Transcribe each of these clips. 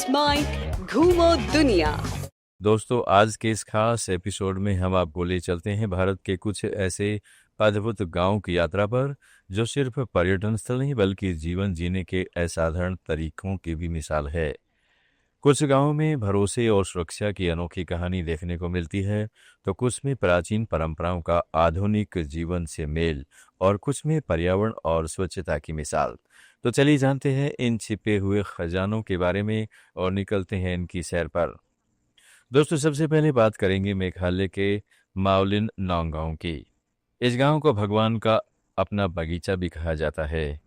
It's my घूमो दुनिया। दोस्तों, आज के इस खास एपिसोड में हम आपको ले चलते हैं भारत के कुछ ऐसे अद्भुत गांव की यात्रा पर जो सिर्फ पर्यटन स्थल नहीं बल्कि जीवन जीने के असाधारण तरीकों की भी मिसाल है। कुछ गांवों में भरोसे और सुरक्षा की अनोखी कहानी देखने को मिलती है, तो कुछ में प्राचीन परंपराओं का आधुनिक जीवन से मेल और कुछ में पर्यावरण और स्वच्छता की मिसाल। तो चलिए जानते हैं इन छिपे हुए खजानों के बारे में और निकलते हैं इनकी सैर पर। दोस्तों, सबसे पहले बात करेंगे मेघालय के माओलिन नौंग गांव की। इस गांव को भगवान का अपना बगीचा भी कहा जाता है।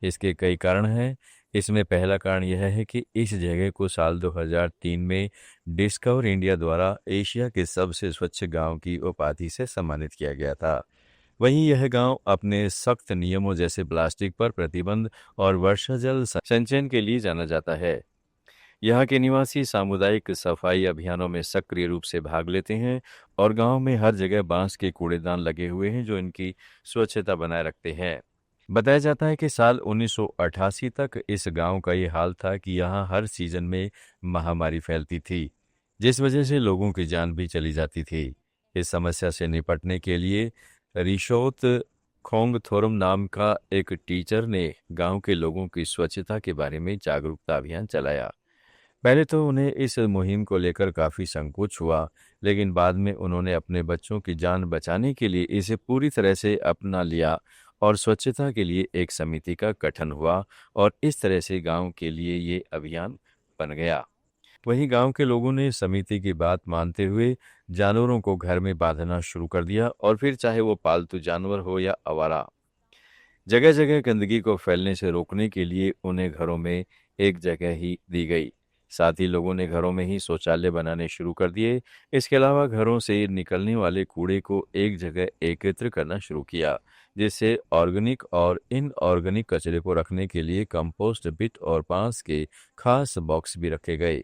इसके कई कारण हैं। इसमें पहला कारण यह है कि इस जगह को साल 2003 में डिस्कवर इंडिया द्वारा एशिया के सबसे स्वच्छ गांव की उपाधि से सम्मानित किया गया था। वहीं यह गांव अपने सख्त नियमों जैसे प्लास्टिक पर प्रतिबंध और वर्षा जल संचयन के लिए जाना जाता है। यहाँ के निवासी सामुदायिक सफाई अभियानों में सक्रिय रूप से भाग लेते हैं और गांव में हर जगह बांस के कूड़ेदान लगे हुए हैं जो इनकी स्वच्छता बनाए रखते हैं। बताया जाता है कि साल 1988 तक इस गांव का ये हाल था कि यहाँ हर सीजन में महामारी फैलती थी, जिस वजह से लोगों की जान भी चली जाती थी। इस समस्या से निपटने के लिए रिशोत खोंगथोरम नाम का एक टीचर ने गांव के लोगों की स्वच्छता के बारे में जागरूकता अभियान चलाया। पहले तो उन्हें इस मुहिम को लेकर काफी संकोच हुआ, लेकिन बाद में उन्होंने अपने बच्चों की जान बचाने के लिए इसे पूरी तरह से अपना लिया और स्वच्छता के लिए एक समिति का गठन हुआ और इस तरह से गांव के लिए ये अभियान बन गया। वहीं गांव के लोगों ने समिति की बात मानते हुए जानवरों को घर में बांधना शुरू कर दिया और फिर चाहे वो पालतू जानवर हो या आवारा, जगह जगह गंदगी को फैलने से रोकने के लिए उन्हें घरों में एक जगह ही दी गई। साथ ही लोगों ने घरों में ही शौचालय बनाने शुरू कर दिए। इसके अलावा घरों से निकलने वाले कूड़े को एक जगह एकत्र करना शुरू किया, जिससे ऑर्गेनिक और इनऑर्गेनिक कचरे को रखने के लिए कंपोस्ट बिट और बांस के खास बॉक्स भी रखे गए,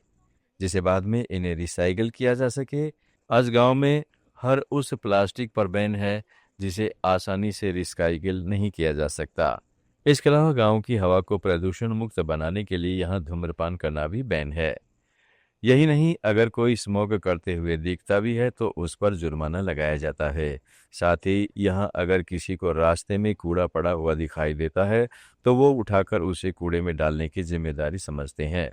जिसे बाद में इन्हें रिसाइकल किया जा सके। आज गांव में हर उस प्लास्टिक पर बैन है जिसे आसानी से रिसाइकिल नहीं किया जा सकता। इसके अलावा गांव की हवा को प्रदूषण मुक्त बनाने के लिए यहाँ धूम्रपान करना भी बैन है। यही नहीं, अगर कोई स्मोक करते हुए दिखता भी है तो उस पर जुर्माना लगाया जाता है। साथ ही यहाँ अगर किसी को रास्ते में कूड़ा पड़ा हुआ दिखाई देता है तो वो उठाकर उसे कूड़े में डालने की जिम्मेदारी समझते हैं।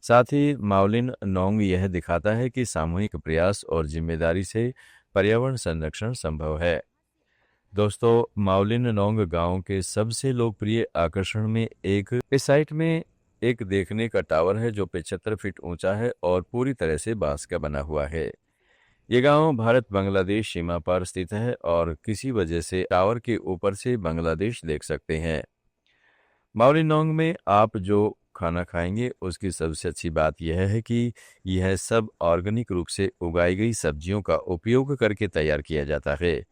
साथ ही माओलिन नोंग यह दिखाता है कि सामूहिक प्रयास और जिम्मेदारी से पर्यावरण संरक्षण संभव है। दोस्तों, माओलिन नोंग गांव के सबसे लोकप्रिय आकर्षण में एक इस साइट में एक देखने का टावर है जो 75 फीट ऊंचा है और पूरी तरह से बांस का बना हुआ है। ये गांव भारत बांग्लादेश सीमा पर स्थित है और किसी वजह से टावर के ऊपर से बांग्लादेश देख सकते हैं। माओलिन नोंग में आप जो खाना खाएंगे उसकी सबसे अच्छी बात यह है कि यह सब ऑर्गेनिक रूप से उगाई गई सब्जियों का उपयोग करके तैयार किया जाता है।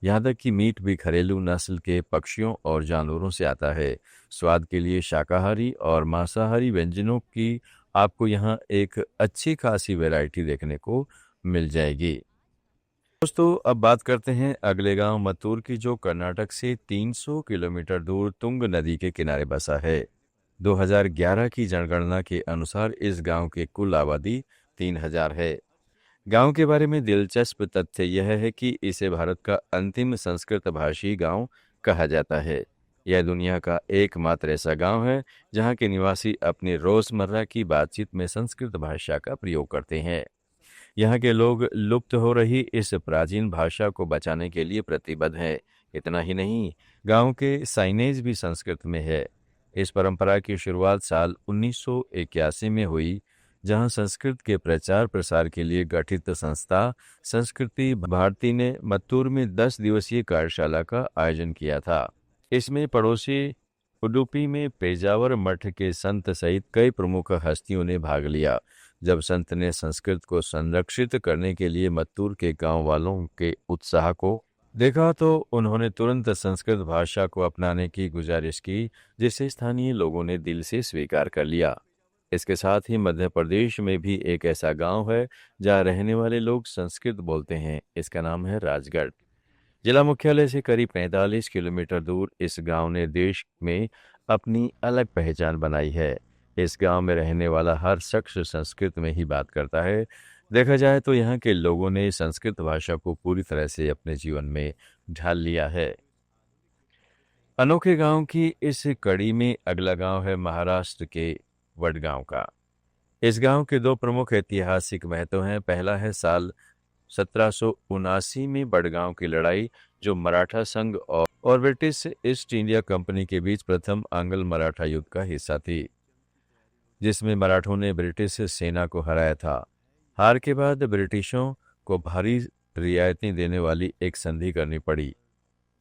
यहाँ तक कि मीट भी घरेलू नस्ल के पक्षियों और जानवरों से आता है। स्वाद के लिए शाकाहारी और मांसाहारी व्यंजनों की आपको यहाँ एक अच्छी खासी वैरायटी देखने को मिल जाएगी। दोस्तों, अब बात करते हैं अगले गांव मत्तूर की, जो कर्नाटक से 300 किलोमीटर दूर तुंग नदी के किनारे बसा है। 2011 की जनगणना के अनुसार इस गांव की कुल आबादी 3000 है। गांव के बारे में दिलचस्प तथ्य यह है कि इसे भारत का अंतिम संस्कृत भाषी गांव कहा जाता है। यह दुनिया का एकमात्र ऐसा गांव है जहां के निवासी अपनी रोजमर्रा की बातचीत में संस्कृत भाषा का प्रयोग करते हैं। यहाँ के लोग लुप्त हो रही इस प्राचीन भाषा को बचाने के लिए प्रतिबद्ध हैं। इतना ही नहीं, गांव के साइनेज भी संस्कृत में है। इस परंपरा की शुरुआत साल 1981 में हुई, जहां संस्कृत के प्रचार प्रसार के लिए गठित संस्था संस्कृति भारती ने मत्तूर में 10 दिवसीय कार्यशाला का आयोजन किया था। इसमें पड़ोसी उडुपी में पेजावर मठ के संत सहित कई प्रमुख हस्तियों ने भाग लिया। जब संत ने संस्कृत को संरक्षित करने के लिए मत्तूर के गांव वालों के उत्साह को देखा तो उन्होंने तुरंत संस्कृत भाषा को अपनाने की गुजारिश की, जिसे स्थानीय लोगों ने दिल से स्वीकार कर लिया। इसके साथ ही मध्य प्रदेश में भी एक ऐसा गांव है जहां रहने वाले लोग संस्कृत बोलते हैं। इसका नाम है राजगढ़। जिला मुख्यालय से करीब 45 किलोमीटर दूर इस गांव ने देश में अपनी अलग पहचान बनाई है। इस गांव में रहने वाला हर शख्स संस्कृत में ही बात करता है। देखा जाए तो यहाँ के लोगों ने संस्कृत भाषा को पूरी तरह से अपने जीवन में ढाल लिया है। अनोखे गांव की इस कड़ी में अगला गांव है महाराष्ट्र के वडगांव का। इस गांव के दो प्रमुख ऐतिहासिक महत्व हैं। पहला है साल 1779 में वडगांव की लड़ाई, जो मराठा संघ और ब्रिटिश ईस्ट इंडिया कंपनी के बीच प्रथम आंग्ल मराठा युद्ध का हिस्सा थी, जिसमें मराठों ने ब्रिटिश सेना को हराया था। हार के बाद ब्रिटिशों को भारी रियायतें देने वाली एक संधि करनी पड़ी।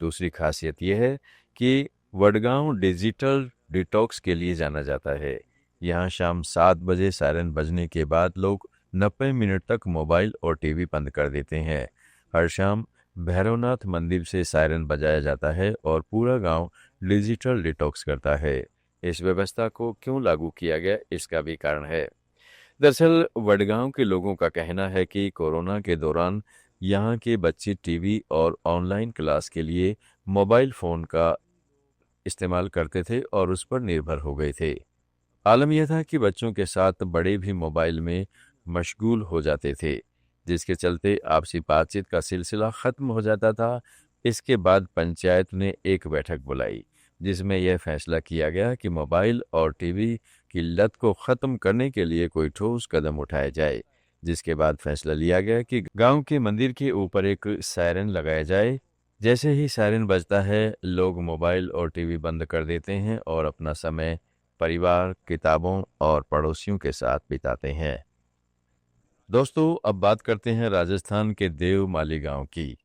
दूसरी खासियत यह है कि वडगांव डिजिटल डिटॉक्स के लिए जाना जाता है। यहाँ शाम 7 बजे सायरन बजने के बाद लोग 90 मिनट तक मोबाइल और टीवी बंद कर देते हैं। हर शाम भैरवनाथ मंदिर से सायरन बजाया जाता है और पूरा गांव डिजिटल डिटॉक्स करता है। इस व्यवस्था को क्यों लागू किया गया, इसका भी कारण है। दरअसल वडगांव के लोगों का कहना है कि कोरोना के दौरान यहाँ के बच्चे टीवी और ऑनलाइन क्लास के लिए मोबाइल फ़ोन का इस्तेमाल करते थे और उस पर निर्भर हो गए थे। आलम यह था कि बच्चों के साथ बड़े भी मोबाइल में मशगूल हो जाते थे, जिसके चलते आपसी बातचीत का सिलसिला ख़त्म हो जाता था। इसके बाद पंचायत ने एक बैठक बुलाई, जिसमें यह फैसला किया गया कि मोबाइल और टीवी की लत को ख़त्म करने के लिए कोई ठोस कदम उठाया जाए। जिसके बाद फैसला लिया गया कि गांव के मंदिर के ऊपर एक सायरन लगाया जाए। जैसे ही सायरन बजता है, लोग मोबाइल और टीवी बंद कर देते हैं और अपना समय परिवार, किताबों और पड़ोसियों के साथ बिताते हैं। दोस्तों, अब बात करते हैं राजस्थान के देवमाली गांव की।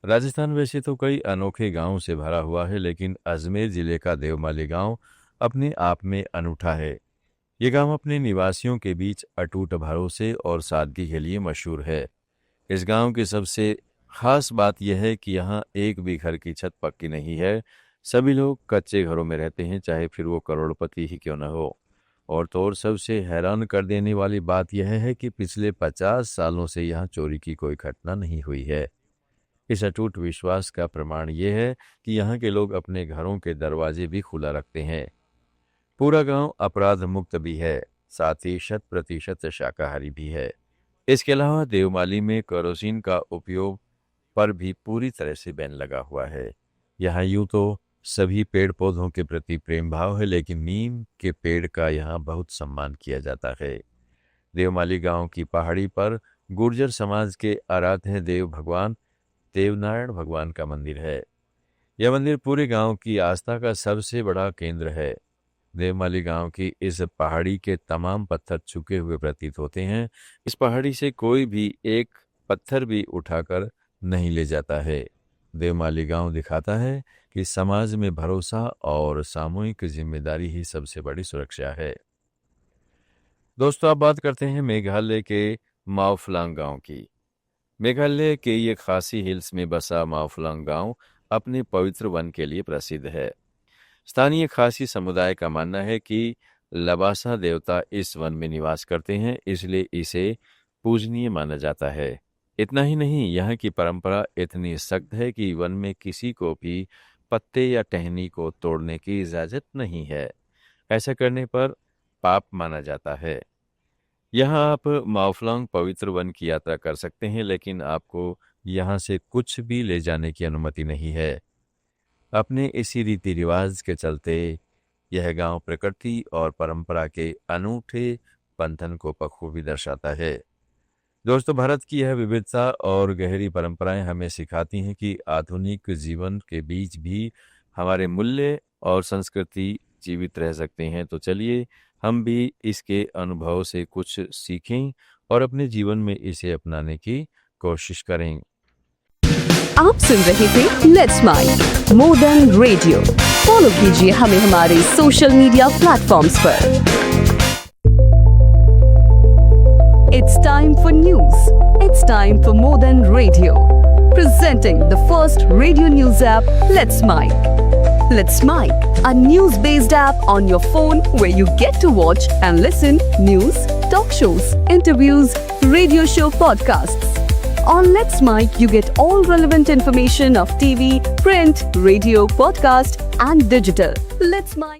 राजस्थान वैसे तो कई अनोखे गांवों से भरा हुआ है, लेकिन अजमेर जिले का देवमाली गांव अपने आप में अनूठा है। ये गांव अपने निवासियों के बीच अटूट भरोसे और सादगी के लिए मशहूर है। इस गांव की सबसे खास बात यह है कि यहाँ एक भी घर की छत पक्की नहीं है। सभी लोग कच्चे घरों में रहते हैं, चाहे फिर वो करोड़पति ही क्यों न हो। और तो और सबसे हैरान कर देने वाली बात यह है कि पिछले 50 सालों से यहाँ चोरी की कोई घटना नहीं हुई है। इस अटूट विश्वास का प्रमाण यह है कि यहाँ के लोग अपने घरों के दरवाजे भी खुला रखते हैं। पूरा गांव अपराध मुक्त भी है, साथ ही 100% शाकाहारी भी है। इसके अलावा देवमाली में केरोसिन का उपयोग पर भी पूरी तरह से बैन लगा हुआ है। यहाँ यूं तो सभी पेड़ पौधों के प्रति प्रेम भाव है, लेकिन नीम के पेड़ का यहाँ बहुत सम्मान किया जाता है। देवमाली गांव की पहाड़ी पर गुर्जर समाज के आराध्य देव भगवान देवनारायण भगवान का मंदिर है। यह मंदिर पूरे गांव की आस्था का सबसे बड़ा केंद्र है। देवमाली गांव की इस पहाड़ी के तमाम पत्थर झुके हुए प्रतीत होते हैं। इस पहाड़ी से कोई भी एक पत्थर भी उठाकर नहीं ले जाता है। देवमाली गांव दिखाता है कि समाज में भरोसा और सामूहिक जिम्मेदारी ही सबसे बड़ी सुरक्षा है। दोस्तों, अब बात करते हैं मेघालय के माओफ्लांग गांव की। मेघालय के ये खासी हिल्स में बसा माओफ्लांग गांव अपने पवित्र वन के लिए प्रसिद्ध है। स्थानीय खासी समुदाय का मानना है कि लबासा देवता इस वन में निवास करते हैं, इसलिए इसे पूजनीय माना जाता है। इतना ही नहीं, यहाँ की परंपरा इतनी सख्त है कि वन में किसी को भी पत्ते या टहनी को तोड़ने की इजाजत नहीं है। ऐसा करने पर पाप माना जाता है। यहाँ आप माओफ्लांग पवित्र वन की यात्रा कर सकते हैं, लेकिन आपको यहाँ से कुछ भी ले जाने की अनुमति नहीं है। अपने इसी रीति रिवाज के चलते यह गांव प्रकृति और परंपरा के अनूठे बंधन को बखूबी दर्शाता है। दोस्तों, भारत की यह विविधता और गहरी परंपराएं हमें सिखाती हैं कि आधुनिक जीवन के बीच भी हमारे मूल्य और संस्कृति जीवित रह सकते हैं। तो चलिए हम भी इसके अनुभव से कुछ सीखें और अपने जीवन में इसे अपनाने की कोशिश करें। आप सुन रहे थे let's mike more than radio. Follow कीजिए हमें हमारे सोशल मीडिया प्लेटफॉर्म्स पर। It's time for news. It's time for More Than Radio. Presenting the first radio news app, Let's Mic. Let's Mic, a news-based app on your phone where you get to watch and listen news, talk shows, interviews, radio show podcasts. On Let's Mic, you get all relevant information of TV, print, radio, podcast, and digital. Let's Mic.